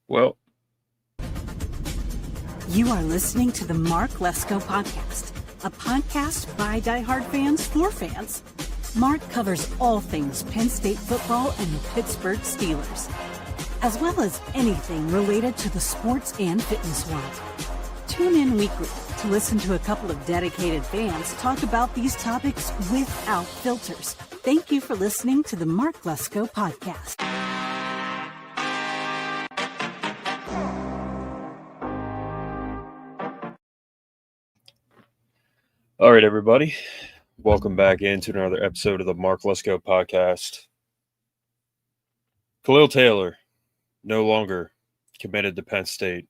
Well, You are listening to the Mark Lesko Podcast, a podcast by diehard fans for fans. Mark covers all things Penn State football and the Pittsburgh Steelers, as well as anything related to the sports and fitness world. Tune in weekly to listen to a couple of dedicated fans talk about these topics without filters. Thank you for listening to the Mark Lesko Podcast. all right, everybody. Welcome back into another episode of the Mark Lesko Podcast. Khalil Taylor, no longer committed to Penn State.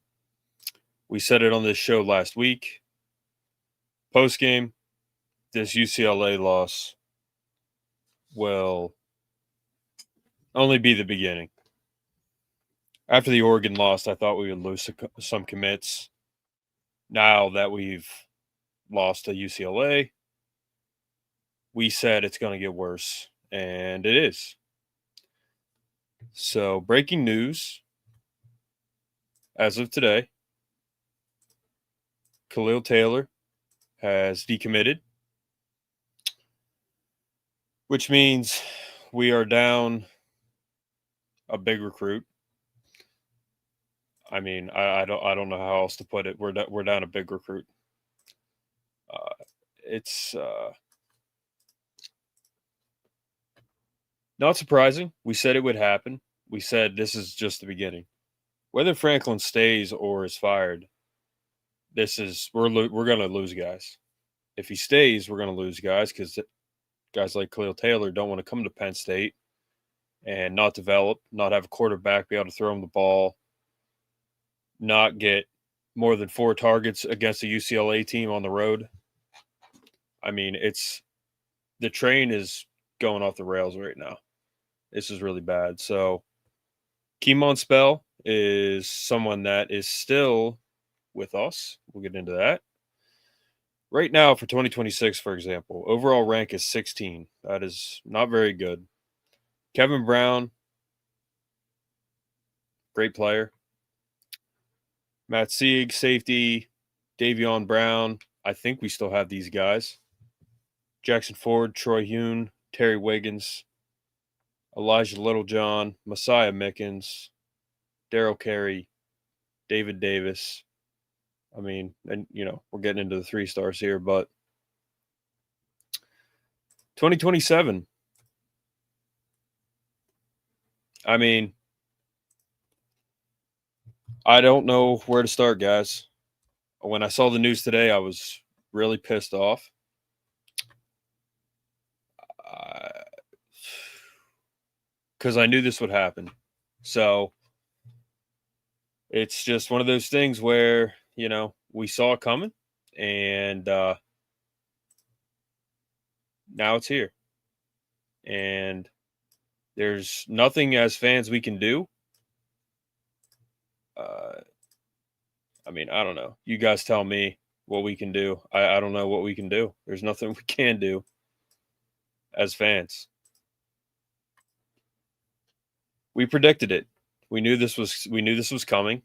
We said it on this show last week. Post-game, this UCLA loss will only be the beginning. After the Oregon loss, I thought we would lose some commits. Now that we've lost to UCLA, we said it's going to get worse, and it is. So, breaking news as of today, Khalil Taylor has decommitted, which means we are down a big recruit. I mean, I don't know how else to put it. We're down a big recruit. It's not surprising. We said it would happen. We said this is just the beginning. Whether Franklin stays or is fired, we're going to lose guys. If he stays, we're going to lose guys because guys like Khalil Taylor don't want to come to Penn State and not develop, not have a quarterback, be able to throw him the ball, not get more than 4 targets against a UCLA team on the road. I mean, the train is going off the rails right now. This is really bad. So, Keemon Spell is someone that is still with us. We'll get into that. Right now, for 2026, for example, overall rank is 16. That is not very good. Kevin Brown, great player. Matt Sieg, safety. Davion Brown. I think we still have these guys. Jackson Ford, Troy Hune, Terry Wiggins, Elijah Littlejohn, Messiah Mickens, Darryl Carey, David Davis. I mean, and we're getting into the 3 stars here, but 2027. I mean, I don't know where to start, guys. When I saw the news today, I was really pissed off. Because I knew this would happen. So it's just one of those things where, we saw it coming, and now it's here. And there's nothing as fans we can do. I mean, I don't know. You guys tell me what we can do. I don't know what we can do. There's nothing we can do as fans. We predicted it. We knew this was coming.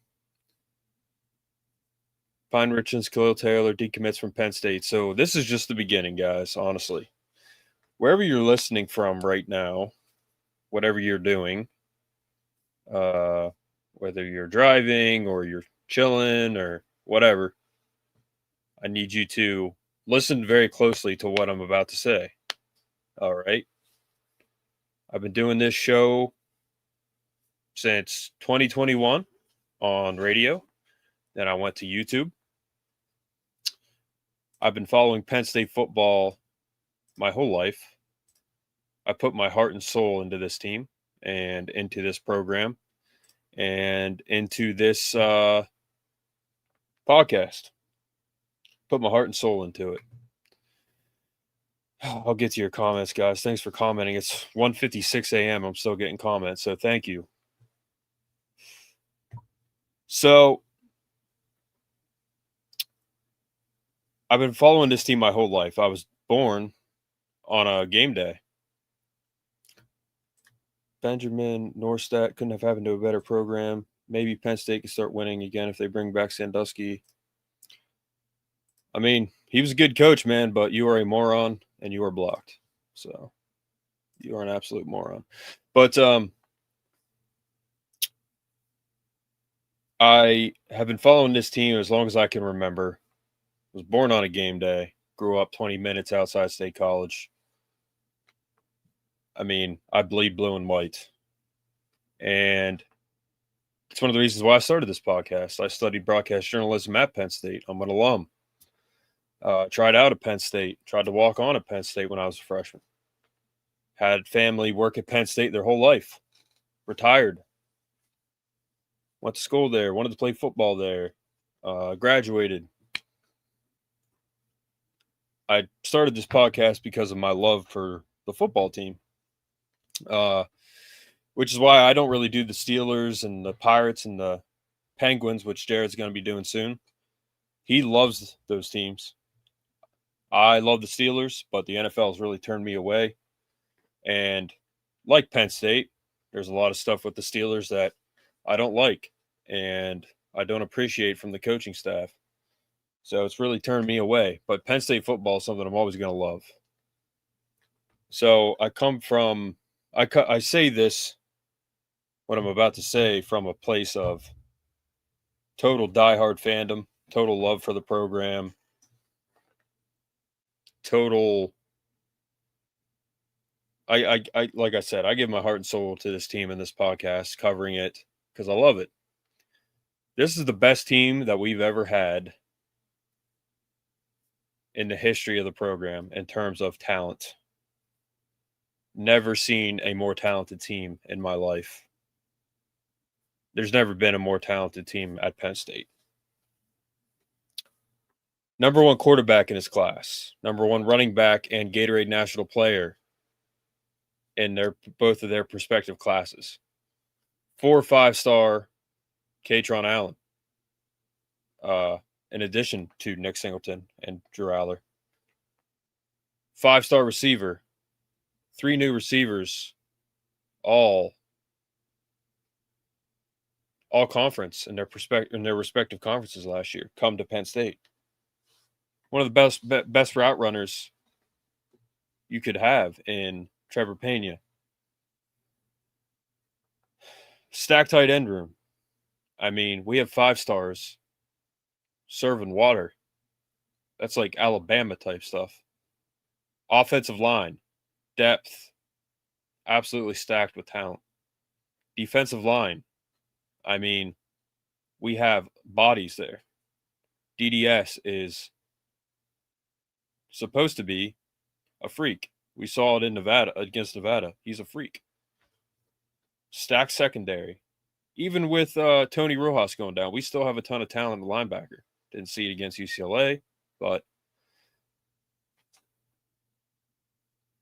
Pine Richards, Khalil Taylor decommits from Penn State. So this is just the beginning, guys, honestly. Wherever you're listening from right now, whatever you're doing, whether you're driving or you're chilling or whatever, I need you to listen very closely to what I'm about to say. All right? I've been doing this show since 2021 on radio. Then I went to YouTube. I've been following Penn State football my whole life. I put my heart and soul into this team and into this program and into this podcast. Put my heart and soul into it. I'll get to your comments, guys. Thanks for commenting. It's 1:56 a.m. I'm still getting comments, so thank you. So I've been following this team my whole life. I was born on a game day. Benjamin Norstadt couldn't have happened to a better program. maybe Penn State can start winning again if they bring back Sandusky. I mean, he was a good coach, man, but you are a moron and you are blocked. So you are an absolute moron. But I have been following this team as long as I can remember. Was born on a game day, grew up 20 minutes outside State College. I mean, I bleed blue and white. And it's one of the reasons why I started this podcast. I studied broadcast journalism at Penn State. I'm an alum. Tried out at Penn State. Tried to walk on at Penn State when I was a freshman. Had family work at Penn State their whole life. Retired. Went to school there. Wanted to play football there. Graduated. I started this podcast because of my love for the football team. Which is why I don't really do the Steelers and the Pirates and the Penguins, which Jared's going to be doing soon. He loves those teams. I love the Steelers, but the NFL has really turned me away. And like Penn State, there's a lot of stuff with the Steelers that I don't like and I don't appreciate from the coaching staff. So it's really turned me away. But Penn State football is something I'm always going to love. So I say this, what I'm about to say, from a place of total diehard fandom, total love for the program, total. I like I said, I give my heart and soul to this team and this podcast, covering it because I love it. This is the best team that we've ever had in the history of the program in terms of talent. Never seen a more talented team in my life. There's never been a more talented team at Penn State. Number one quarterback in his class. Number one running back and Gatorade National Player in both of their respective classes. 4 or 5-star Katron Allen. In addition to Nick Singleton and Drew Aller. 5-star receiver. 3 new receivers. All conference in their respective conferences last year come to Penn State. One of the best route runners you could have in Trevor Pena. Stacked tight end room. I mean, we have 5 stars serving water. That's like Alabama type stuff. Offensive line, depth, absolutely stacked with talent. Defensive line, I mean, we have bodies there. DDS is supposed to be a freak. We saw it in Nevada against Nevada. He's a freak. Stacked secondary. Even with Tony Rojas going down, we still have a ton of talent in the linebacker. Didn't see it against UCLA, but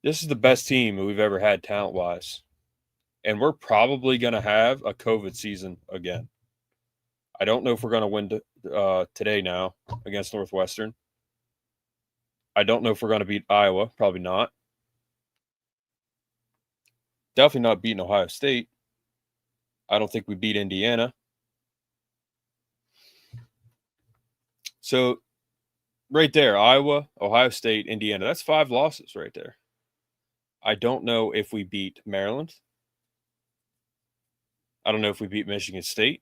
this is the best team we've ever had talent-wise. And we're probably going to have a COVID season again. I don't know if we're going to win today now against Northwestern. I don't know if we're going to beat Iowa. Probably not. Definitely not beating Ohio State. I don't think we beat Indiana. So right there, Iowa, Ohio State, Indiana. That's 5 losses right there. I don't know if we beat Maryland. I don't know if we beat Michigan State.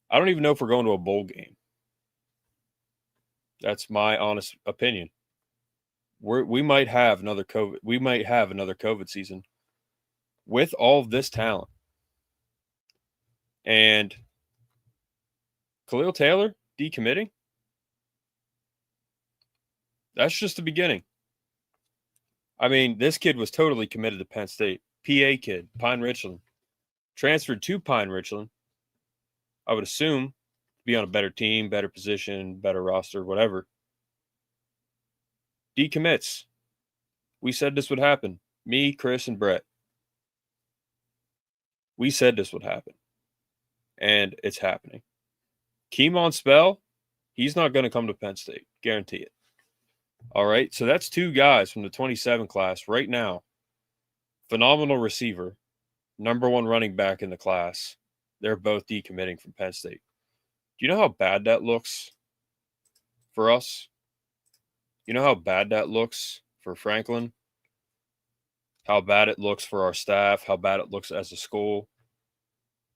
I don't even know if we're going to a bowl game. That's my honest opinion. We might have another COVID. We might have another COVID season with all of this talent. And Khalil Taylor decommitting. That's just the beginning. I mean, this kid was totally committed to Penn State. PA kid, Pine Richland. Transferred to Pine Richland. I would assume to be on a better team, better position, better roster, whatever. Decommits. We said this would happen. Me, Chris, and Brett. We said this would happen. And it's happening. Keemon Spell, he's not going to come to Penn State. Guarantee it. All right, so that's 2 guys from the 27 class right now. Phenomenal receiver. Number 1 running back in the class. they're both decommitting from Penn State. Do you know how bad that looks for us? You know how bad that looks for Franklin? How bad it looks for our staff? How bad it looks as a school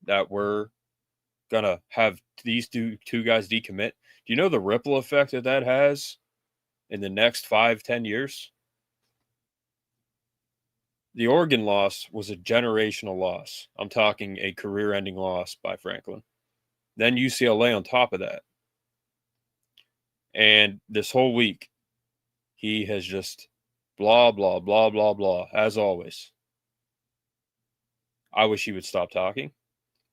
that we're going to have these two guys decommit? Do you know the ripple effect that has in the next 5-10 years? The Oregon loss was a generational loss. I'm talking a career-ending loss by Franklin. Then UCLA on top of that. And this whole week, he has just blah, blah, blah, blah, blah, as always. I wish he would stop talking,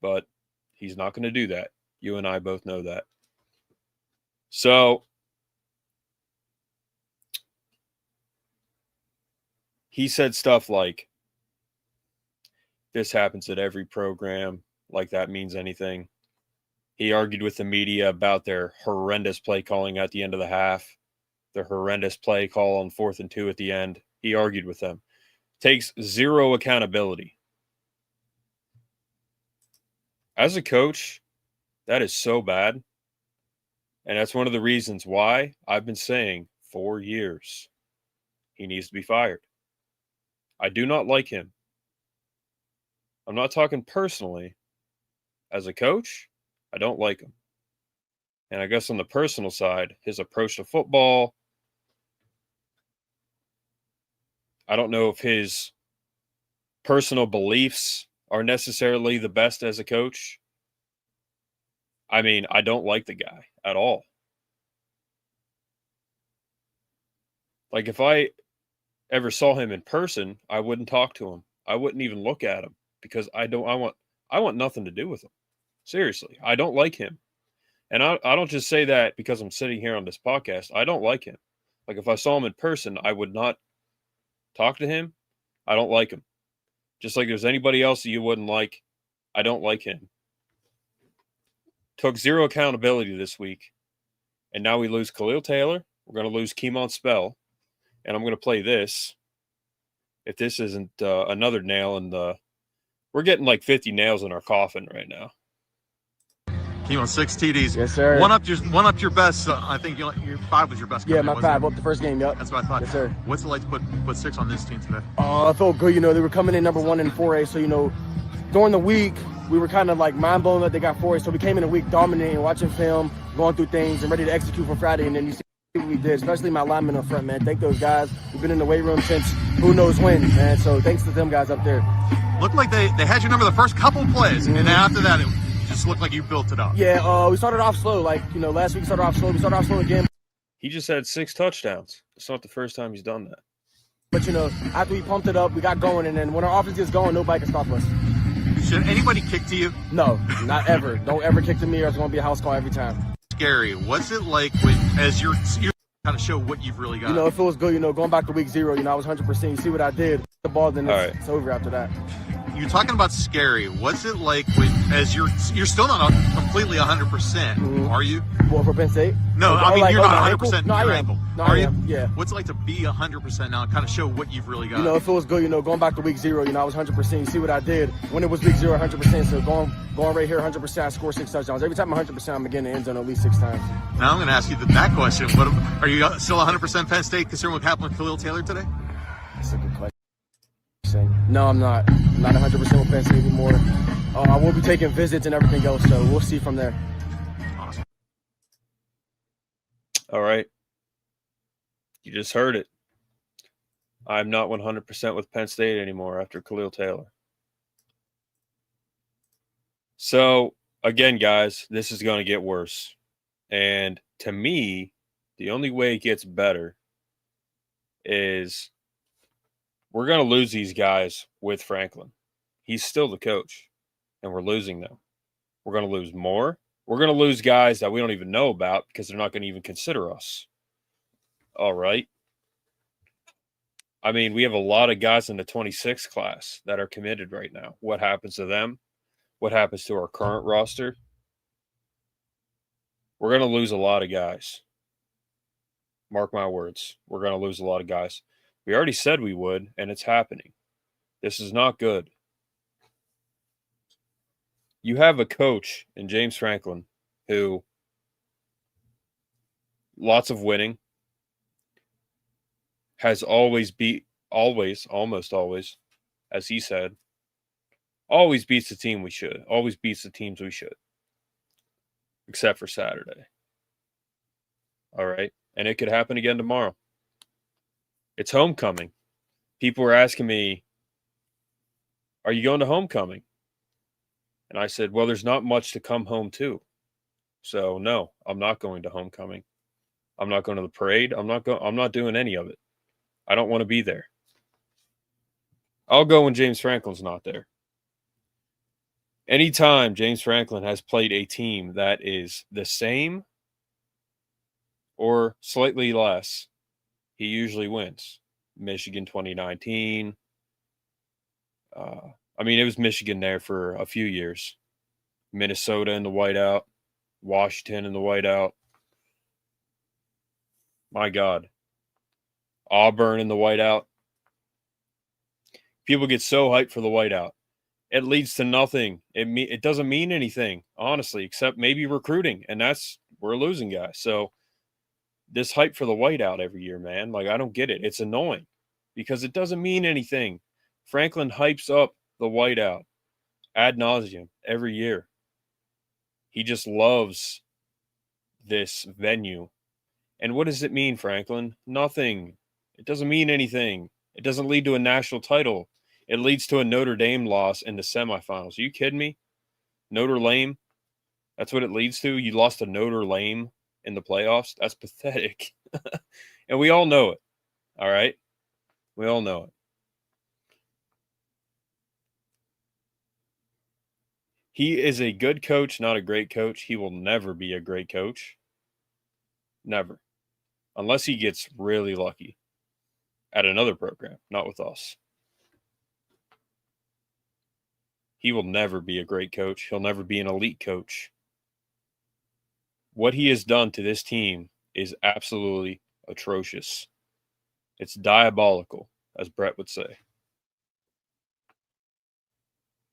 but he's not going to do that. You and I both know that. So he said stuff like, this happens at every program, like that means anything. He argued with the media about their horrendous play calling at the end of the half, their horrendous play call on 4th and 2 at the end. He argued with them. Takes zero accountability. As a coach, that is so bad. And that's one of the reasons why I've been saying for years he needs to be fired. I do not like him. I'm not talking personally. As a coach, I don't like him. And I guess on the personal side, his approach to football, I don't know if his personal beliefs are necessarily the best as a coach. I mean, I don't like the guy at all. Like, if I ever saw him in person, I wouldn't talk to him. I wouldn't even look at him because I want nothing to do with him. Seriously, I don't like him. And I don't just say that because I'm sitting here on this podcast. I don't like him. Like, if I saw him in person, I would not talk to him. I don't like him. Just like there's anybody else that you wouldn't like, I don't like him. Took zero accountability this week. And now we lose Khalil Taylor. We're going to lose Keemon Spell. And I'm going to play this. If this isn't another nail in the... We're getting like 50 nails in our coffin right now. Keemon, 6 TDs. Yes, sir. One up your best. I think your 5 was your best. Yeah, my 5 up the first game. Yep. That's what I thought. Yes, sir. What's it like to put 6 on this team today? I felt good. You know, they were coming in number 1 in 4A. So, you know, during the week, we were kind of like mind blown that they got 4A. So we came in a week dominating, watching film, going through things, and ready to execute for Friday. And then you see what we did, especially my linemen up front, man. Thank those guys. We've been in the weight room since who knows when, man. So thanks to them guys up there. Looked like they had your number the first couple plays, and then after that, it just looked like you built it up. Yeah, we started off slow. Like, you know, last week we started off slow. We started off slow again. He just had 6 touchdowns. It's not the first time he's done that. But, you know, after we pumped it up, we got going. And then when our offense gets going, nobody can stop us. Should anybody kick to you? No, not ever. Don't ever kick to me or it's going to be a house call every time. Scary. What's it like as you're kind of show what you've really got? You know, it feels good. You know, going back to week 0, you know, I was 100%. You see what I did. The ball, then it's over after that. You're talking about scary. What's it like as you're still not completely 100%, are you? Well, for Penn State? No, I mean, you're not 100% no, your ankle. No, are I you? am. Yeah. What's it like to be 100% now and kind of show what you've really got? You know, it feels good. You know, going back to week 0, you know, I was 100%. You see what I did when it was week 0, 100%. So going right here, 100%, I score 6 touchdowns. Every time I'm 100%, I'm getting the end zone at least 6 times. Now I'm going to ask you that question. What are you still 100% Penn State concerned with what happened with Khalil Taylor today? That's a good question. No, I'm not. I'm not 100% with Penn State anymore. I will be taking visits and everything else, so we'll see from there. Awesome. All right. You just heard it. I'm not 100% with Penn State anymore after Khalil Taylor. So, again, guys, this is going to get worse. And to me, the only way it gets better is we're going to lose these guys with Franklin. He's still the coach, and we're losing them. We're going to lose more. We're going to lose guys that we don't even know about because they're not going to even consider us. All right. I mean, we have a lot of guys in the 26 class that are committed right now. What happens to them? What happens to our current roster? We're going to lose a lot of guys. Mark my words. We're going to lose a lot of guys. We already said we would, and it's happening. This is not good. You have a coach in James Franklin who lots of winning, has almost always, as he said, always beats the team we should, always beats the teams we should, except for Saturday. All right. And it could happen again tomorrow. It's homecoming. People were asking me, are you going to homecoming? And I said, well, there's not much to come home to. So no, I'm not going to homecoming. I'm not going to the parade. I'm not doing any of it. I don't want to be there. I'll go when James Franklin's not there. Anytime James Franklin has played a team that is the same or slightly less, he usually wins. Michigan 2019. It was Michigan there for a few years. Minnesota in the whiteout. Washington in the whiteout. My God. Auburn in the whiteout. People get so hyped for the whiteout. It leads to nothing. It doesn't mean anything, honestly, except maybe recruiting. And we're losing guys. So this hype for the whiteout every year, man, like I don't get it. It's annoying because it doesn't mean anything. Franklin hypes up the whiteout ad nauseum every year. He just loves this venue. And what does it mean, Franklin? Nothing. It doesn't mean anything. It doesn't lead to a national title. It leads to a Notre Dame loss in the semifinals. Are you kidding me? Notre Dame? That's what it leads to? You lost to Notre Dame in the playoffs? That's pathetic. And we all know it. All right? We all know it. He is a good coach, not a great coach. He will never be a great coach. Never. Unless he gets really lucky at another program, not with us. He will never be a great coach. He'll never be an elite coach. What he has done to this team is absolutely atrocious. It's diabolical, as Brett would say.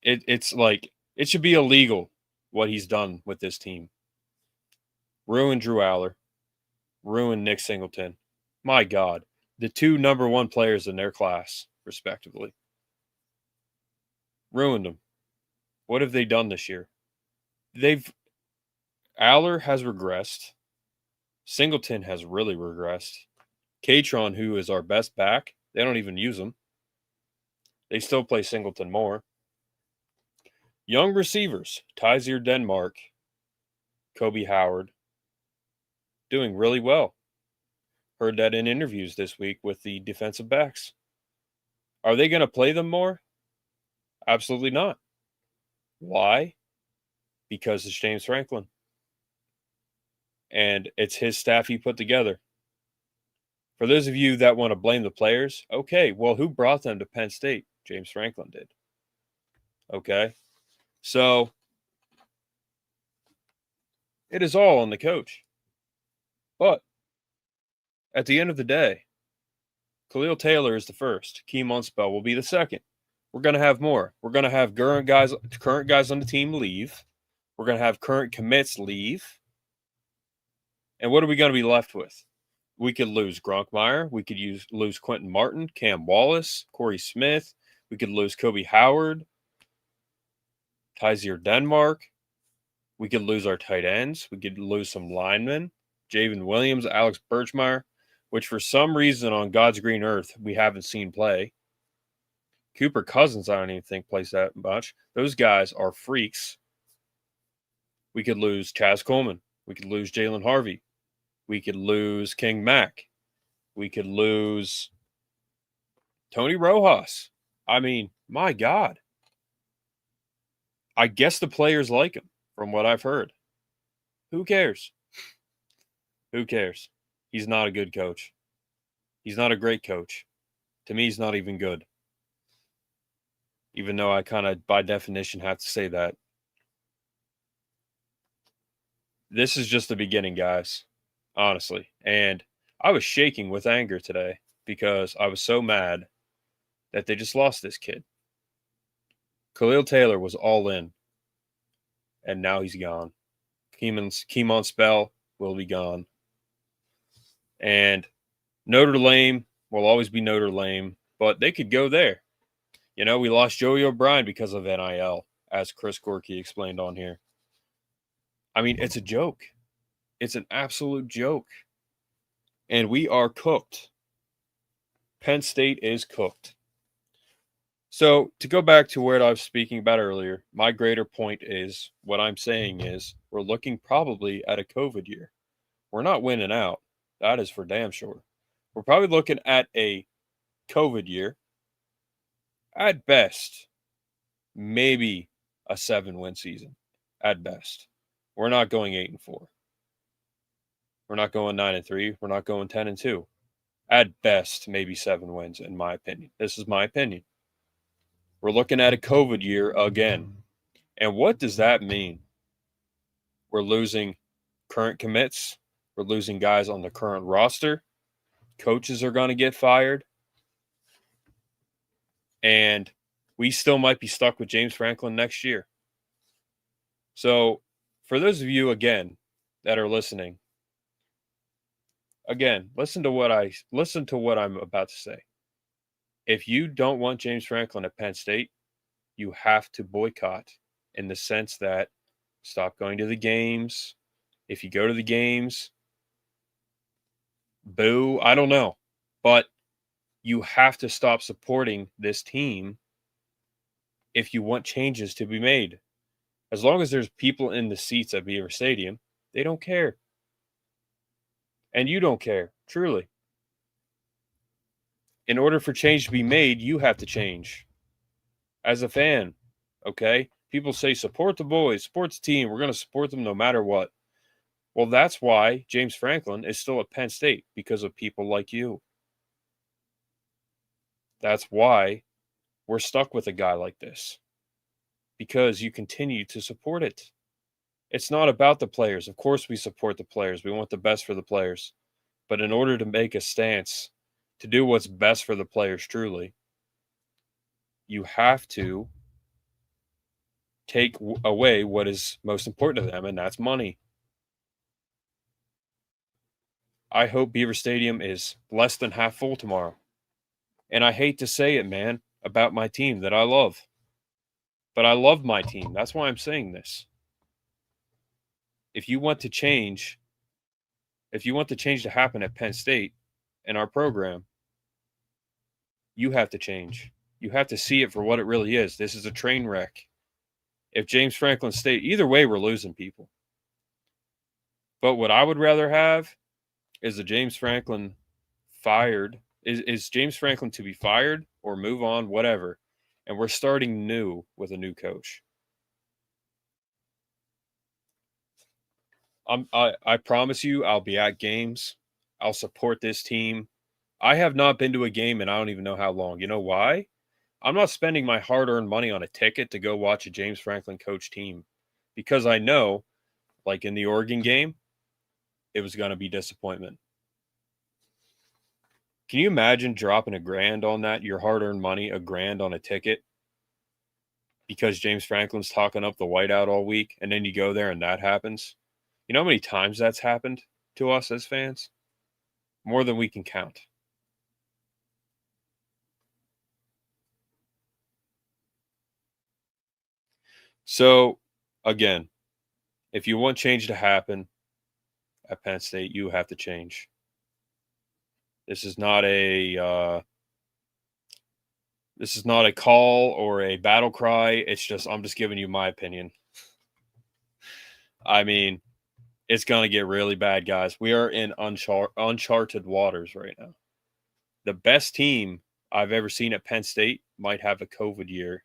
It's like, it should be illegal what he's done with this team. Ruined Drew Aller. Ruined Nick Singleton. My God. The two number one players in their class, respectively. Ruined them. What have they done this year? Aller has regressed. Singleton has really regressed. Catron, who is our best back, they don't even use him. They still play Singleton more. Young receivers, Tyzier Denmark, Kobe Howard, doing really well. Heard that in interviews this week with the defensive backs. Are they going to play them more? Absolutely not. Why? Because it's James Franklin. And it's his staff he put together. For those of you that want to blame the players, okay, well, who brought them to Penn State? James Franklin did. Okay? So, it is all on the coach. But, at the end of the day, Khalil Taylor is the first. Keem Unspell will be the second. We're going to have more. We're going to have current guys on the team leave. We're going to have current commits leave. And what are we going to be left with? We could lose Gronkmeyer. We could lose Quentin Martin, Cam Wallace, Corey Smith. We could lose Kobe Howard, Tyzier Denmark. We could lose our tight ends. We could lose some linemen, Javen Williams, Alex Birchmeyer, which for some reason on God's green earth we haven't seen play. Cooper Cousins, I don't even think plays that much. Those guys are freaks. We could lose Chaz Coleman. We could lose Jalen Harvey. We could lose King Mack. We could lose Tony Rojas. I mean, my God. I guess the players like him, from what I've heard. Who cares? Who cares? He's not a good coach. He's not a great coach. To me, he's not even good. Even though I kind of, by definition, have to say that. This is just the beginning, guys. Honestly. And I was shaking with anger today because I was so mad that they just lost this kid. Khalil Taylor was all in. and now he's gone. Keemon Spell will be gone. And Notre Dame will always be Notre Dame, but they could go there. You know, we lost Joey O'Brien because of NIL, as Chris Gorky explained on here. I mean, it's a joke. It's an absolute joke. And we are cooked. Penn State is cooked. So to go back to what I was speaking about earlier, my greater point is, what I'm saying is, we're looking probably at a COVID year. We're not winning out. That is for damn sure. We're probably looking at a COVID year. At best, maybe a 7-win season. At best. We're not going 8-4. We're not going 9-3. We're not going 10-2. At best, maybe 7 wins, in my opinion. This is my opinion. We're looking at a COVID year again. And what does that mean? We're losing current commits. We're losing guys on the current roster. Coaches are going to get fired. And we still might be stuck with James Franklin next year. So, for those of you, again, that are listening, again, listen to what I'm about to say. If you don't want James Franklin at Penn State, you have to boycott, in the sense that stop going to the games. If you go to the games, boo, I don't know. But you have to stop supporting this team if you want changes to be made. As long as there's people in the seats at Beaver Stadium, they don't care. And you don't care, truly. In order for change to be made, you have to change. As a fan, okay? People say, support the boys, support the team. We're going to support them no matter what. Well, that's why James Franklin is still at Penn State, because of people like you. That's why we're stuck with a guy like this, because you continue to support it. It's not about the players. Of course we support the players. We want the best for the players. But in order to make a stance, to do what's best for the players truly, you have to take away what is most important to them, and that's money. I hope Beaver Stadium is less than half full tomorrow. And I hate to say it, man, about my team that I love. But I love my team. That's why I'm saying this. If you want to change to happen at Penn State in our program, you have to change. You have to see it for what it really is. This is a train wreck. If James Franklin State, either way, we're losing people. But what I would rather have is a James Franklin fired. Is James Franklin to be fired or move on, whatever. And we're starting new with a new coach. I promise you, I'll be at games. I'll support this team. I have not been to a game in I don't even know how long. You know why? I'm not spending my hard-earned money on a ticket to go watch a James Franklin coach team, because I know, like in the Oregon game, it was going to be disappointment. Can you imagine dropping $1,000 on that, your hard-earned money, $1,000 on a ticket, because James Franklin's talking up the whiteout all week, and then you go there and that happens? You know how many times that's happened to us as fans? More than we can count. So, again, if you want change to happen at Penn State, you have to change. This is not a call or a battle cry. It's just, I'm just giving you my opinion. I mean, it's going to get really bad, guys. We are in uncharted waters right now. The best team I've ever seen at Penn State might have a COVID year.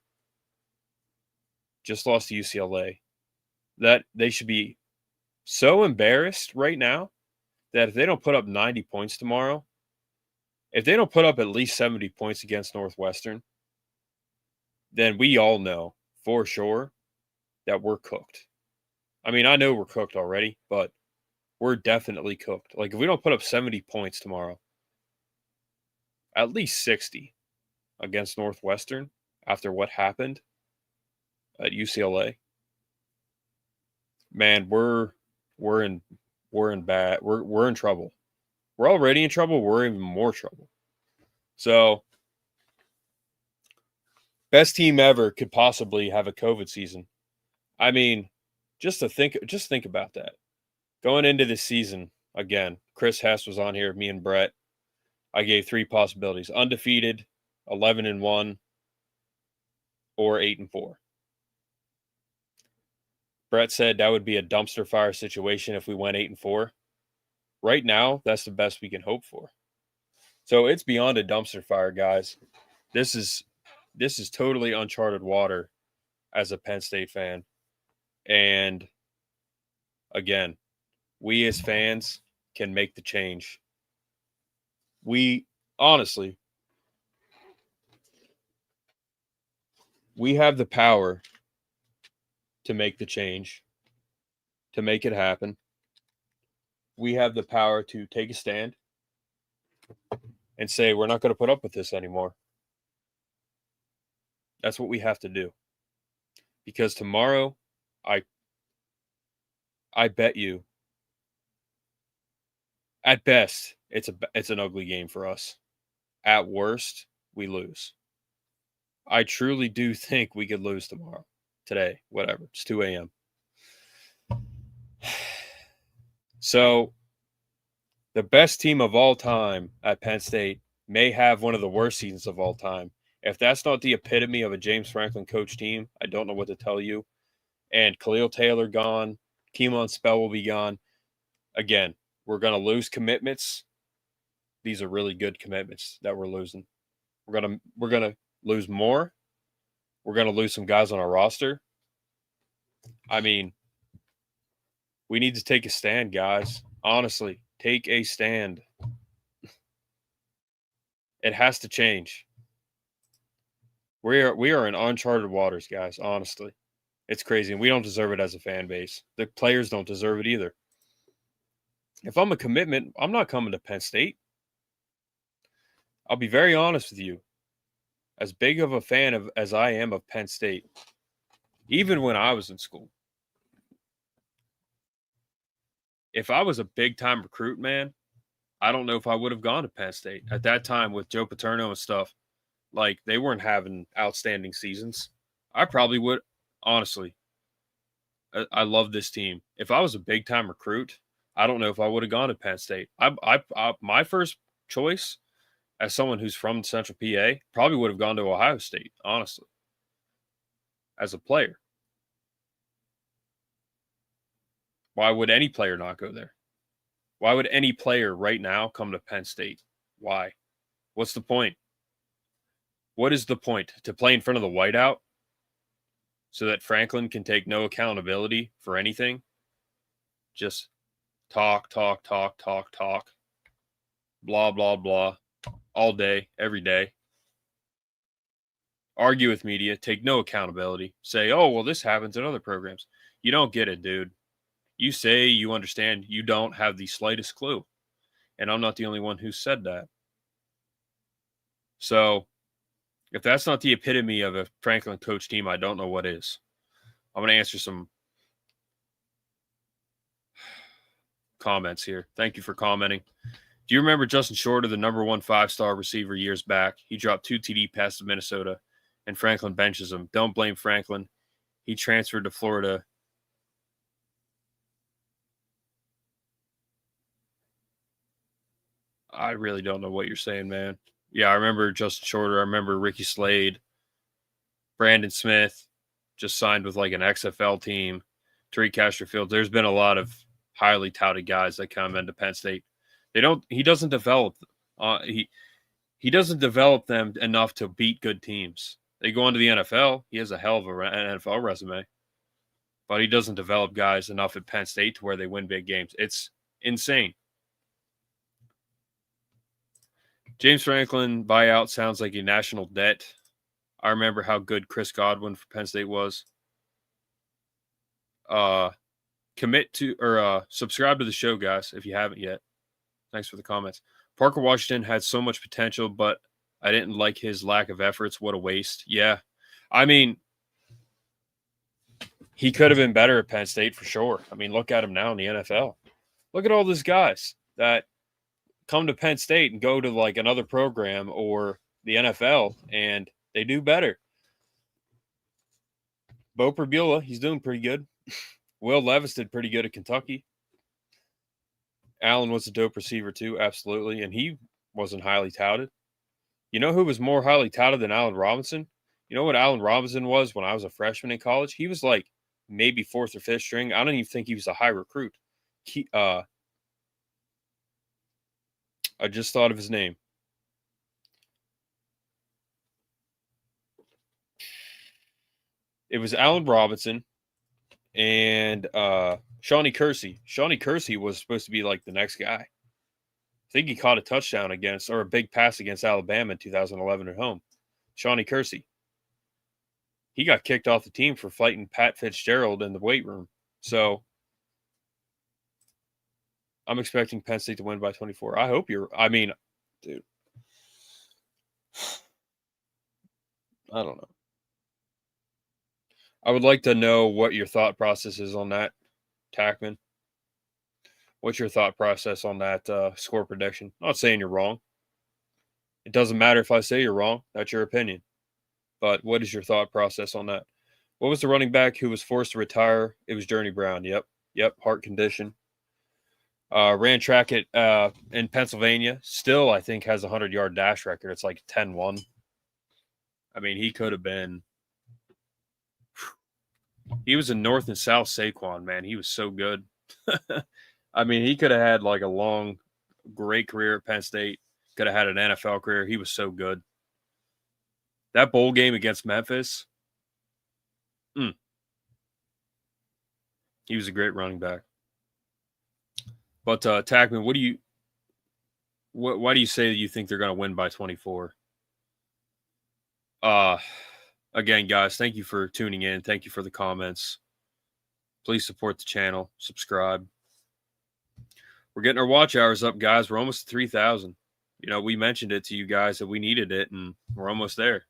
Just lost to UCLA. That they should be so embarrassed right now that if they don't put up 90 points tomorrow, if they don't put up at least 70 points against Northwestern, then we all know for sure that we're cooked. I mean, I know we're cooked already, but we're definitely cooked. Like, if we don't put up 70 points tomorrow, at least 60 against Northwestern after what happened at UCLA, man, we're in trouble. We're already in trouble. We're in more trouble. So, best team ever could possibly have a COVID season. I mean, just think about that. Going into this season, again, Chris Hess was on here, me and Brett. I gave 3 possibilities: undefeated, 11-1, or 8-4. Brett said that would be a dumpster fire situation if we went 8-4. Right now, that's the best we can hope for. So it's beyond a dumpster fire, guys. This is totally uncharted water as a Penn State fan. And again, we as fans can make the change. We honestly, we have the power to make the change, to make it happen. We have the power to take a stand and say, we're not going to put up with this anymore. That's what we have to do. Because tomorrow, I bet you, at best, it's an ugly game for us. At worst, we lose. I truly do think we could lose tomorrow, today, whatever. It's 2 a.m. So, the best team of all time at Penn State may have one of the worst seasons of all time. If that's not the epitome of a James Franklin coach team, I don't know what to tell you. And Khalil Taylor gone. Keelan Spell will be gone. Again, we're going to lose commitments. These are really good commitments that we're losing. We're gonna lose more. We're going to lose some guys on our roster. I mean, we need to take a stand, guys. Honestly, take a stand. It has to change. We are in uncharted waters, guys, honestly. It's crazy, and we don't deserve it as a fan base. The players don't deserve it either. If I'm a commitment, I'm not coming to Penn State. I'll be very honest with you. As big of a fan as I am of Penn State, even when I was in school, if I was a big-time recruit, man, I don't know if I would have gone to Penn State. At that time with Joe Paterno and stuff, like, they weren't having outstanding seasons. I probably would, honestly. I love this team. If I was a big-time recruit, I don't know if I would have gone to Penn State. My first choice, as someone who's from Central PA, probably would have gone to Ohio State, honestly, as a player. Why would any player not go there? Why would any player right now come to Penn State? Why? What's the point? What is the point? To play in front of the whiteout so that Franklin can take no accountability for anything? Just talk, blah, blah, blah, all day, every day. Argue with media, take no accountability. Say, oh, well, this happens in other programs. You don't get it, dude. You say you understand. You don't have the slightest clue. And I'm not the only one who said that. So, if that's not the epitome of a Franklin coach team, I don't know what is. I'm going to answer some comments here. Thank you for commenting. Do you remember Justin Shorter, the number 1 5-star receiver years back? He dropped 2 TD passes to Minnesota, and Franklin benches him. Don't blame Franklin. He transferred to Florida. I really don't know what you're saying, man. Yeah, I remember Justin Shorter. I remember Ricky Slade. Brandon Smith just signed with like an XFL team. Tariq Castrofield. There's been a lot of highly touted guys that come into Penn State. He doesn't develop he doesn't develop them enough to beat good teams. They go into the NFL. He has a hell of an NFL resume. But he doesn't develop guys enough at Penn State to where they win big games. It's insane. James Franklin buyout sounds like a national debt. I remember how good Chris Godwin for Penn State was. Commit to or subscribe to the show, guys, if you haven't yet. Thanks for the comments. Parker Washington had so much potential, but I didn't like his lack of efforts. What a waste. Yeah. I mean, he could have been better at Penn State for sure. I mean, look at him now in the NFL. Look at all these guys that come to Penn State and go to like another program or the NFL, and they do better. Bo Pribula, he's doing pretty good. Will Levis did pretty good at Kentucky. Allen was a dope receiver too, absolutely, and he wasn't highly touted. You know who was more highly touted than Allen Robinson? You know what Allen Robinson was when I was a freshman in college? He was like maybe 4th or 5th string. I don't even think he was a high recruit. I just thought of his name. It was Allen Robinson and Shawnee Kersey. Shawnee Kersey was supposed to be like the next guy. I think he caught a touchdown against, or a big pass against Alabama in 2011 at home. Shawnee Kersey. He got kicked off the team for fighting Pat Fitzgerald in the weight room. So I'm expecting Penn State to win by 24. I hope dude. I don't know. I would like to know what your thought process is on that, Tackman. What's your thought process on that score prediction? I'm not saying you're wrong. It doesn't matter if I say you're wrong. That's your opinion. But what is your thought process on that? What was the running back who was forced to retire? It was Journey Brown. Yep. Heart condition. Ran track at in Pennsylvania. Still, I think, has a 100-yard dash record. It's like 10-1. I mean, he could have been. He was a North and South Saquon, man. He was so good. I mean, he could have had like a long, great career at Penn State. Could have had an NFL career. He was so good. That bowl game against Memphis. He was a great running back. But Tackman, why do you say that you think they're going to win by 24? Again, guys, thank you for tuning in. Thank you for the comments. Please support the channel. Subscribe. We're getting our watch hours up, guys. We're almost at 3,000. You know, we mentioned it to you guys that we needed it, and we're almost there.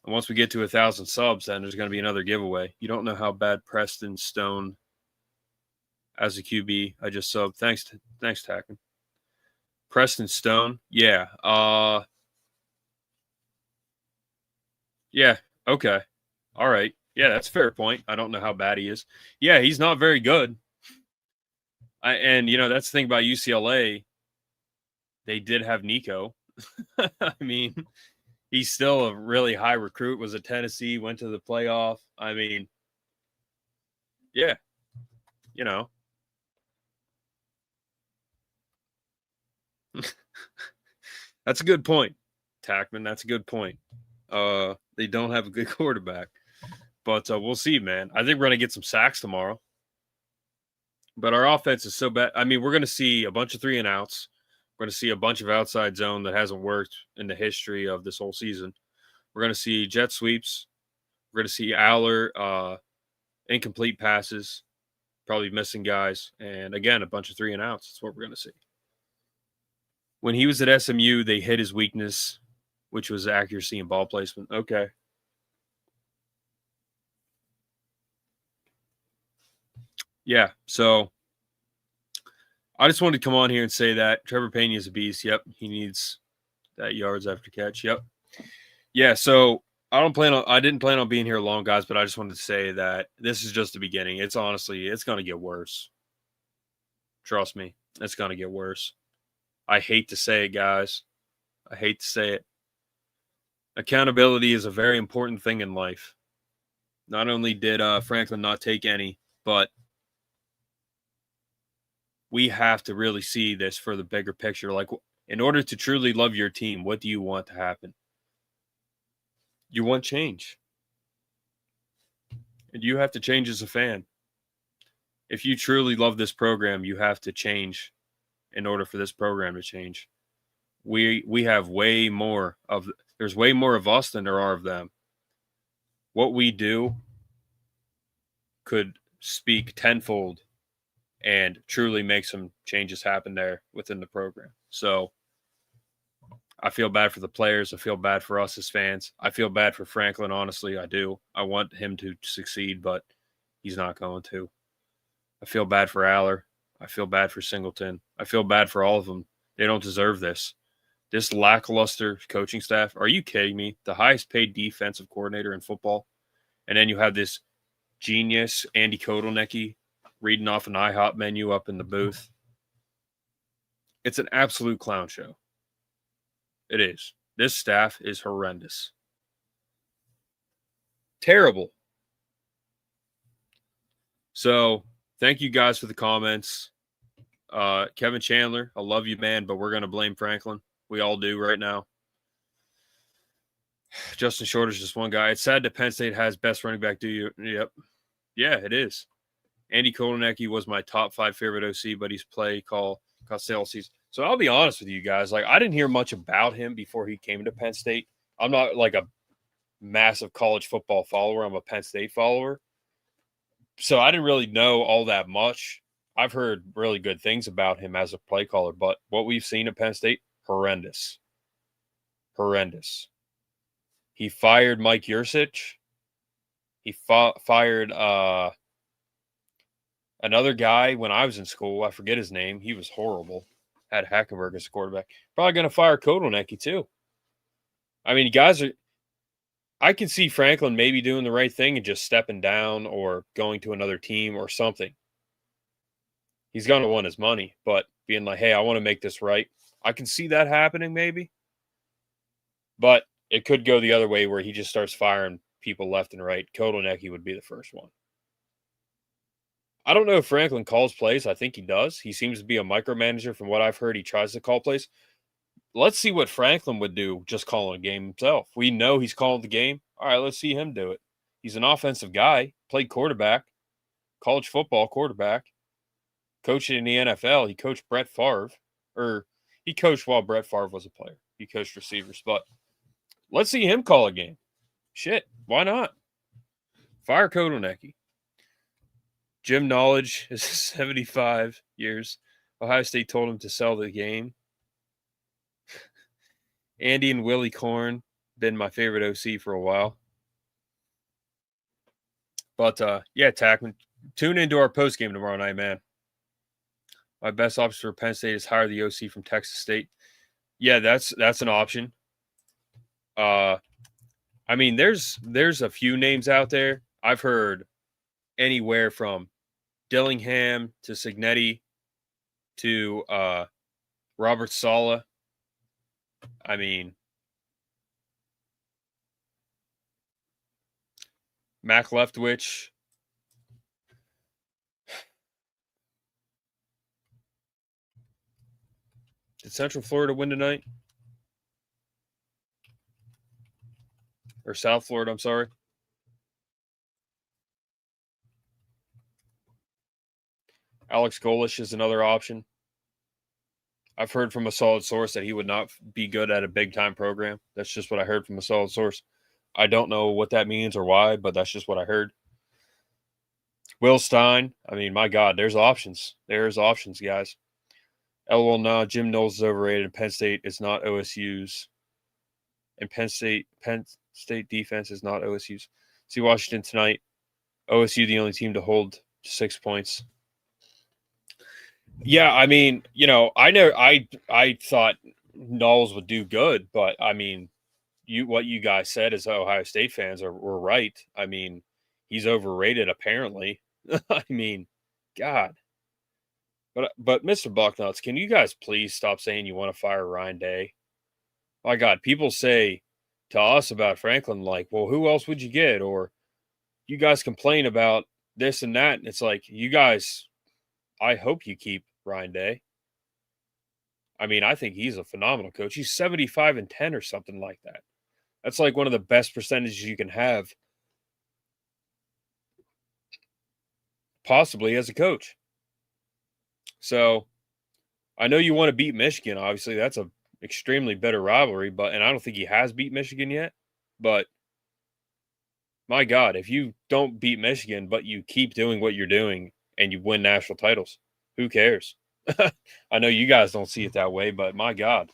And once we get to 1,000 subs, then there's going to be another giveaway. You don't know how bad Preston Stone as a QB. I just subbed. Thanks, Tackman. Preston Stone. Yeah. Yeah. Okay. All right. Yeah, that's a fair point. I don't know how bad he is. Yeah, he's not very good. And, you know, that's the thing about UCLA. They did have Nico. I mean, he's still a really high recruit, was at Tennessee, went to the playoff. I mean, yeah, you know. That's a good point, Tackman. That's a good point. They don't have a good quarterback. But we'll see, man. I think we're going to get some sacks tomorrow. But our offense is so bad. I mean, we're going to see a bunch of 3-and-outs. We're going to see a bunch of outside zone that hasn't worked in the history of this whole season. We're going to see jet sweeps. We're going to see Aller, incomplete passes, probably missing guys. And, again, a bunch of 3-and-outs. That's what we're going to see. When he was at SMU, they hit his weakness, which was accuracy and ball placement. Okay. Yeah, so I just wanted to come on here and say that Trevor Payne is a beast. Yep, he needs that yards after catch. Yep. Yeah, so I didn't plan on being here long, guys, but I just wanted to say that this is just the beginning. It's going to get worse. Trust me, it's going to get worse. I hate to say it, guys. I hate to say it. Accountability is a very important thing in life. Not only did Franklin not take any, but we have to really see this for the bigger picture. Like, in order to truly love your team, what do you want to happen? You want change. And you have to change as a fan. If you truly love this program, you have to change in order for this program to change. We have way more of – there's way more of us than there are of them. What we do could speak tenfold and truly make some changes happen there within the program. So I feel bad for the players. I feel bad for us as fans. I feel bad for Franklin, honestly. I do. I want him to succeed, but He's not going to. I feel bad for Aller. I feel bad for Singleton. I feel bad for all of them. They don't deserve this. This lackluster coaching staff. Are you kidding me? The highest paid defensive coordinator in football. And then you have this genius, Andy Kotelnicki, reading off an IHOP menu up in the booth. It's an absolute clown show. It is. This staff is horrendous. Terrible. So, thank you guys for the comments. Kevin Chandler, I love you, man, but we're going to blame Franklin. We all do right now. Justin Shorter's just one guy. It's sad that Penn State has best running back. Do you? Yep. Yeah, it is. Andy Kotelnicki was my top 5 favorite OC, but he's call sale season. So I'll be honest with you guys. Like, I didn't hear much about him before he came to Penn State. I'm not like a massive college football follower. I'm a Penn State follower. So I didn't really know all that much. I've heard really good things about him as a play caller, but what we've seen at Penn State, horrendous. Horrendous. He fired Mike Yursich. He fired another guy when I was in school. I forget his name. He was horrible. Had Hackenberg as a quarterback. Probably going to fire Kotelnicki too. I mean, I can see Franklin maybe doing the right thing and just stepping down or going to another team or something. He's going to want his money, but being like, hey, I want to make this right. I can see that happening maybe. But it could go the other way where he just starts firing people left and right. Kotelnicki would be the first one. I don't know if Franklin calls plays. I think he does. He seems to be a micromanager. From what I've heard, he tries to call plays. Let's see what Franklin would do just calling a game himself. We know he's calling the game. All right, let's see him do it. He's an offensive guy, played quarterback, college football quarterback, coached in the NFL. He coached Brett Favre, or he coached while Brett Favre was a player. He coached receivers, but let's see him call a game. Shit, why not? Fire Kotelnicki. Jim Knowledge is 75 years. Ohio State told him to sell the game. Andy and Willie Korn, been my favorite OC for a while. But, yeah, Tackman, tune into our postgame tomorrow night, man. My best option for Penn State is hire the OC from Texas State. Yeah, that's an option. I mean, there's a few names out there. I've heard anywhere from Dillingham to Signetti to Robert Saleh. I mean, Mac Leftwich. Did Central Florida win tonight? Or South Florida, I'm sorry. Alex Golish is another option. I've heard from a solid source that he would not be good at a big-time program. That's just what I heard from a solid source. I don't know what that means or why, but that's just what I heard. Will Stein, I mean, my God, there's options. There's options, guys. LOL, nah, Jim Knowles is overrated, and Penn State is not OSU's. And Penn State defense is not OSU's. See Washington tonight. OSU the only team to hold 6 points. Yeah, I mean, you know, I thought Knowles would do good, but I mean, what you guys said as Ohio State fans were right. I mean, he's overrated apparently. I mean, God. But Mr. Bucknuts, can you guys please stop saying you want to fire Ryan Day? My God, people say to us about Franklin, like, well, who else would you get? Or you guys complain about this and that. And it's like, you guys, I hope you keep Ryan Day. I mean, I think he's a phenomenal coach. He's 75-10 or something like that. That's like one of the best percentages you can have possibly as a coach. So I know you want to beat Michigan. Obviously, that's a extremely bitter rivalry, and I don't think he has beat Michigan yet. But my God, if you don't beat Michigan, but you keep doing what you're doing and you win national titles, who cares? I know you guys don't see it that way, but my God.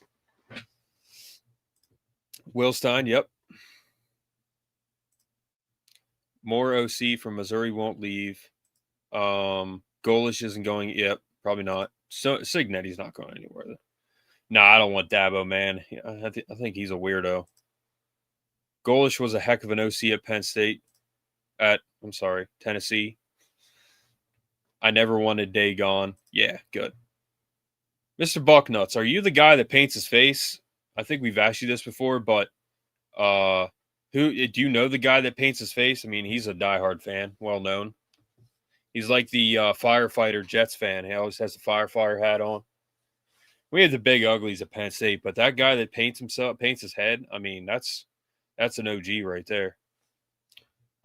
Will Stein, yep. More OC from Missouri won't leave. Golish isn't going. Yep, probably not. So Signetti's not going anywhere. Nah, I don't want Dabo, man. I think he's a weirdo. Golish was a heck of an OC at Penn State. Tennessee. I never wanted Day gone. Yeah, good. Mr. Bucknuts, are you the guy that paints his face? I think we've asked you this before, but who do you know the guy that paints his face? I mean, he's a diehard fan, well known. He's like the firefighter Jets fan. He always has the firefighter hat on. We had the big uglies at Penn State, but that guy that paints his head, I mean, that's an OG right there.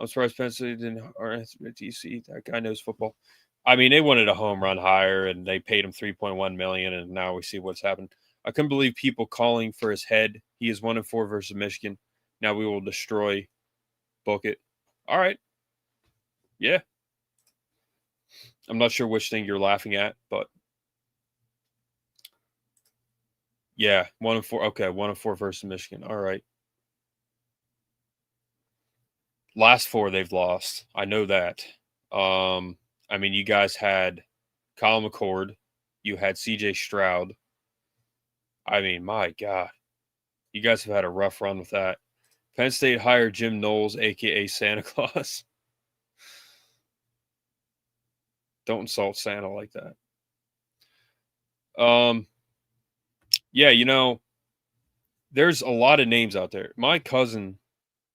I'm surprised Penn State didn't RSVTC. That guy knows football. I mean, they wanted a home run hire, and they paid him $3.1 million, and now we see what's happened. I couldn't believe people calling for his head. He is 1-4 versus Michigan. Now we will destroy. Book it. All right. Yeah. I'm not sure which thing you're laughing at, but yeah, 1-4. Okay, 1-4 versus Michigan. All right. Last 4 they've lost. I know that. I mean, you guys had Kyle McCord. You had CJ Stroud. I mean, my God. You guys have had a rough run with that. Penn State hired Jim Knowles, a.k.a. Santa Claus. Don't insult Santa like that. Yeah, there's a lot of names out there. My cousin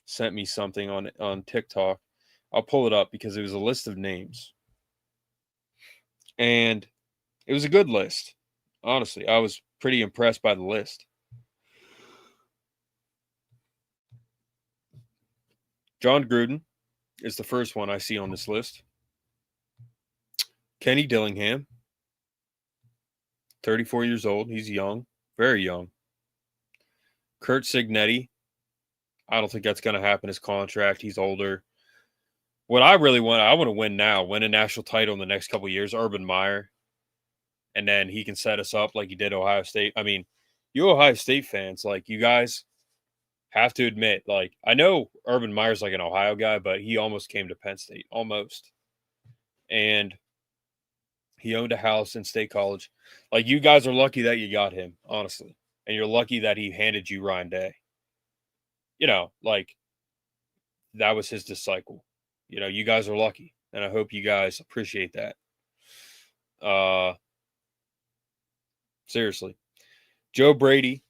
sent me something on TikTok. I'll pull it up because it was a list of names. And it was a good list. Honestly, I was pretty impressed by the list. John Gruden is the first one I see on this list. Kenny Dillingham, 34 years old. He's young, very young. Kurt Signetti. I don't think that's going to happen. His contract, he's older. What I really want, I want to win now, win a national title in the next couple of years, Urban Meyer. And then he can set us up like he did Ohio State. I mean, you Ohio State fans, like, you guys have to admit, like, I know Urban Meyer's like an Ohio guy, but he almost came to Penn State, almost. And he owned a house in State College. Like, you guys are lucky that you got him, honestly. And you're lucky that he handed you Ryan Day. Like, that was his disciple. You guys are lucky. And I hope you guys appreciate that. Seriously. Joe Brady,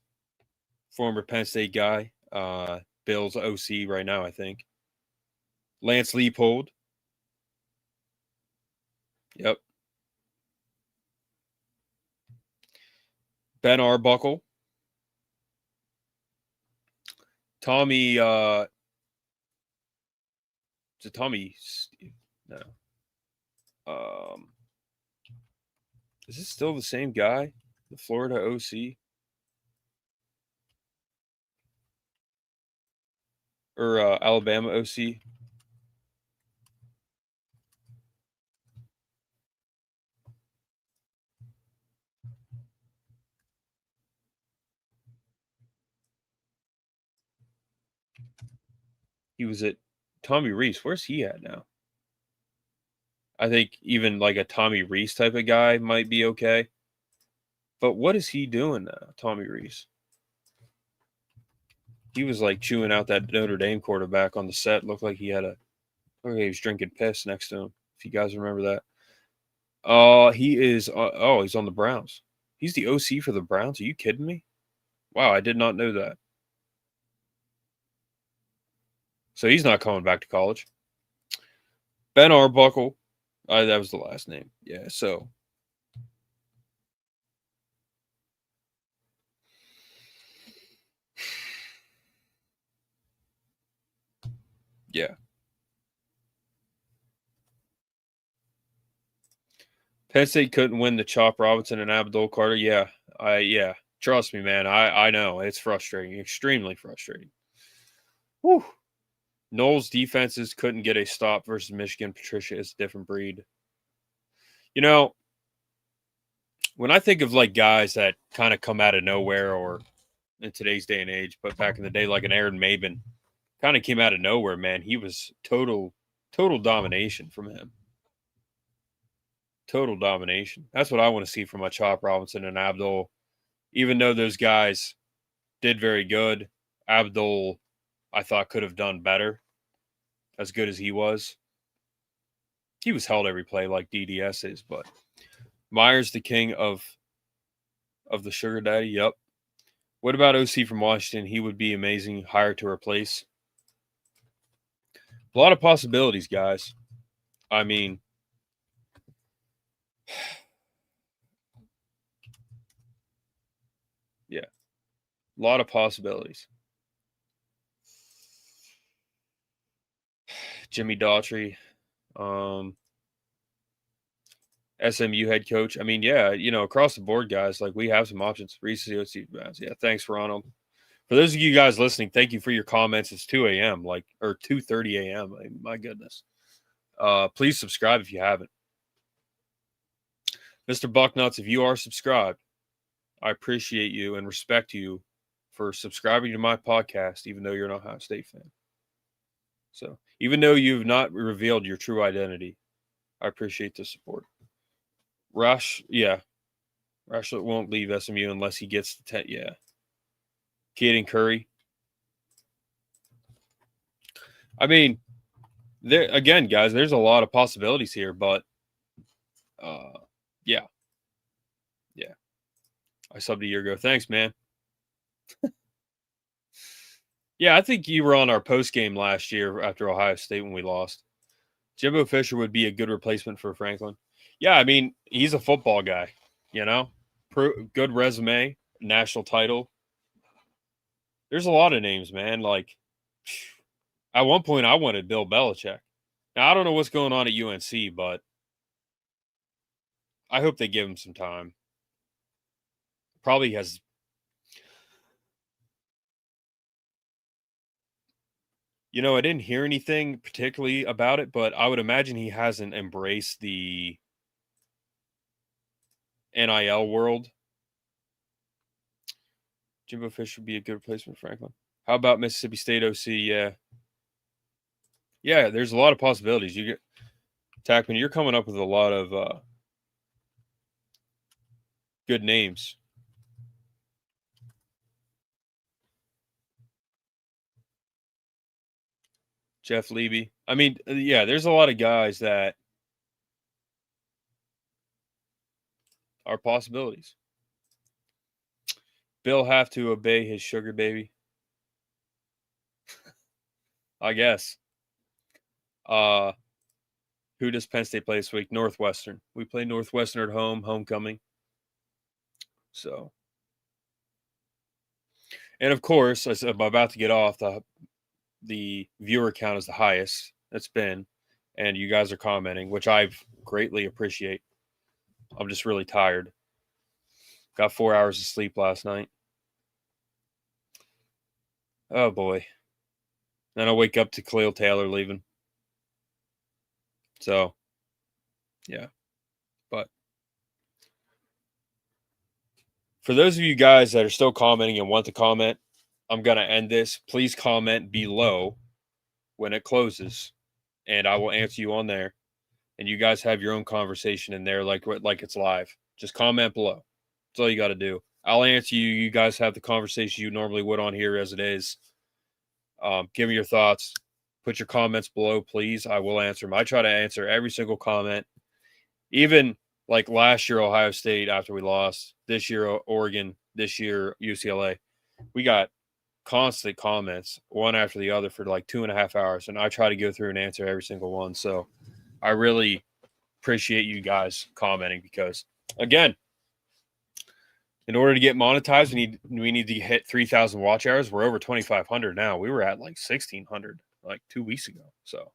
former Penn State guy. Bill's OC right now, I think. Lance Leipold. Yep. Ben Arbuckle. Tommy, is it Tommy? No. Is this still the same guy? The Florida OC? Or Alabama OC? He was at Tommy Reese. Where's he at now? I think even like a Tommy Reese type of guy might be okay. But what is he doing now, Tommy Reese? He was like chewing out that Notre Dame quarterback on the set. Looked like he was drinking piss next to him. If you guys remember that. He's on the Browns. He's the OC for the Browns. Are you kidding me? Wow, I did not know that. So he's not coming back to college. Ben Arbuckle. That was the last name. Yeah, so. Yeah. Penn State couldn't win the Chop Robinson and Abdul Carter. Yeah. Trust me, man. I know. It's frustrating. Extremely frustrating. Whew. Knowles' defenses couldn't get a stop versus Michigan. Patricia is a different breed. When I think of like guys that kind of come out of nowhere, or in today's day and age, but back in the day, like an Aaron Maben, kind of came out of nowhere, man. He was total Total domination from him. Total domination. That's what I want to see from my Chop Robinson and Abdul. Even though those guys did very good, Abdul, I thought, could have done better. As good as he was. He was held every play like DDS is, but Myers, the king of the sugar daddy. Yep. What about OC from Washington? He would be amazing. Hire to replace. A lot of possibilities, guys. I mean, yeah, a lot of possibilities. Jimmy Daughtry, SMU head coach. I mean, yeah, across the board, guys, like we have some options. Reese's OC. Yeah, thanks, Ronald. For those of you guys listening, thank you for your comments. It's 2 a.m., or 2:30 a.m. My goodness. Please subscribe if you haven't. Mr. Bucknuts, if you are subscribed, I appreciate you and respect you for subscribing to my podcast, even though you're an Ohio State fan. So, even though you've not revealed your true identity, I appreciate the support. Rush won't leave SMU unless he gets the 10. Yeah. Caden Curry. I mean, there again, guys, there's a lot of possibilities here, but yeah. I subbed a year ago. Thanks, man. Yeah, I think you were on our post game last year after Ohio State when we lost. Jimbo Fisher would be a good replacement for Franklin. Yeah, I mean, he's a football guy, good resume, national title. There's a lot of names, man. Like, at one point, I wanted Bill Belichick. Now, I don't know what's going on at UNC, but I hope they give him some time. Probably has. I didn't hear anything particularly about it, but I would imagine he hasn't embraced the NIL world. Jimbo Fisher would be a good replacement for Franklin. How about Mississippi State OC? Yeah. Yeah, there's a lot of possibilities. You get Tackman, you're coming up with a lot of good names. Jeff Levy. I mean, yeah, there's a lot of guys that are possibilities. Bill have to obey his sugar baby. I guess. Who does Penn State play this week? Northwestern. We play Northwestern at home, homecoming. So. And of course, as I'm about to get off, the viewer count is the highest it's been, and you guys are commenting, which I greatly appreciate. I'm just really tired. Got 4 hours of sleep last night. Oh boy. Then I'll wake up to Khalil Taylor leaving. So, yeah. But for those of you guys that are still commenting and want to comment, I'm going to end this. Please comment below when it closes, and I will answer you on there. And you guys have your own conversation in there like it's live. Just comment below. That's all you got to do. I'll answer you. You guys have the conversation you normally would on here as it is. Give me your thoughts. Put your comments below, please. I will answer them. I try to answer every single comment. Even like last year, Ohio State after we lost. This year, Oregon. This year, UCLA. We got constant comments, one after the other, for like 2.5 hours. And I try to go through and answer every single one. So I really appreciate you guys commenting because, again, in order to get monetized, we need to hit 3,000 watch hours. We're over 2,500 now. We were at like 1,600 like 2 weeks ago. So,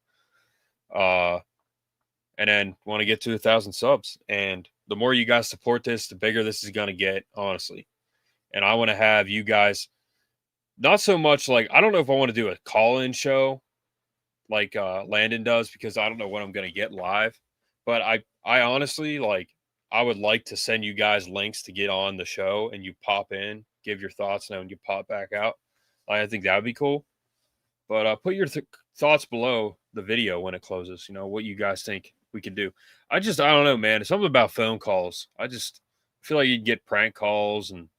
and then want to get to 1,000 subs. And the more you guys support this, the bigger this is going to get, honestly. And I want to have you guys, not so much like, I don't know if I want to do a call-in show like Landon does, because I don't know when I'm going to get live. But I honestly, like, I would like to send you guys links to get on the show and you pop in, give your thoughts, and then you pop back out. I think that would be cool. But put your thoughts below the video when it closes. What you guys think we could do. I don't know, man. It's something about phone calls. I just feel like you'd get prank calls and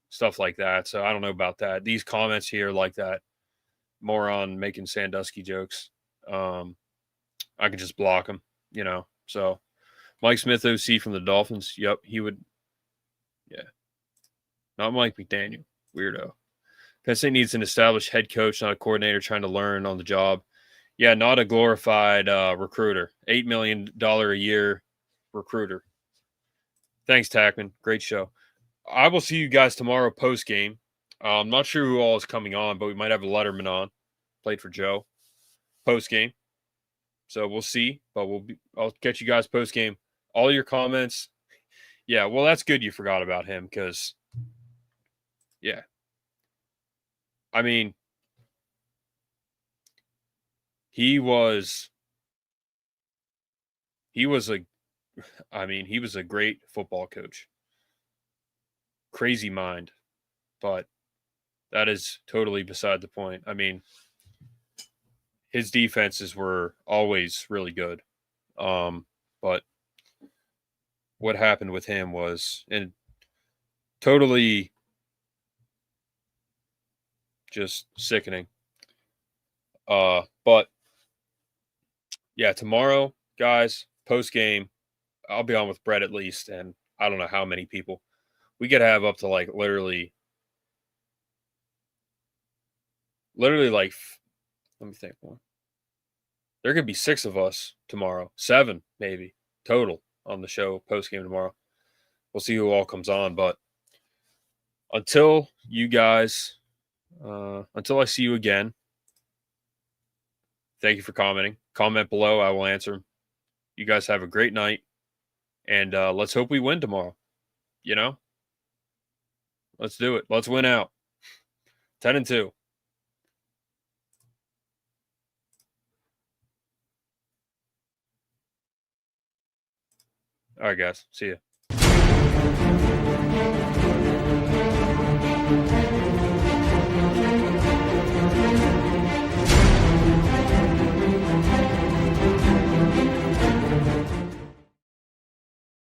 stuff like that. So I don't know about that. These comments here like that, moron making Sandusky jokes. I could just block them, So Mike Smith, OC from the Dolphins. Yep, he would. Yeah. Not Mike McDaniel. Weirdo. Penn State needs an established head coach, not a coordinator trying to learn on the job. Yeah, not a glorified recruiter. $8 million a year recruiter. Thanks, Tackman. Great show. I will see you guys tomorrow post-game. I'm not sure who all is coming on, but we might have a Letterman on. Played for Joe. Post-game. So we'll see. But I'll catch you guys post-game. All your comments. Yeah, well, that's good you forgot about him because, yeah. I mean, he was a great football coach. Crazy mind, but that is totally beside the point. I mean, his defenses were always really good. But what happened with him was totally just sickening. But yeah, tomorrow, guys, post game, I'll be on with Brett at least, and I don't know how many people. We could have up to literally let me think one. There could be 6 of us tomorrow, 7 maybe total on the show post game tomorrow. We'll see who all comes on, but until I see you again, thank you for commenting. Comment below. I will answer them. You guys have a great night. And let's hope we win tomorrow. Let's do it. Let's win out. 10-2. All right, guys. See ya.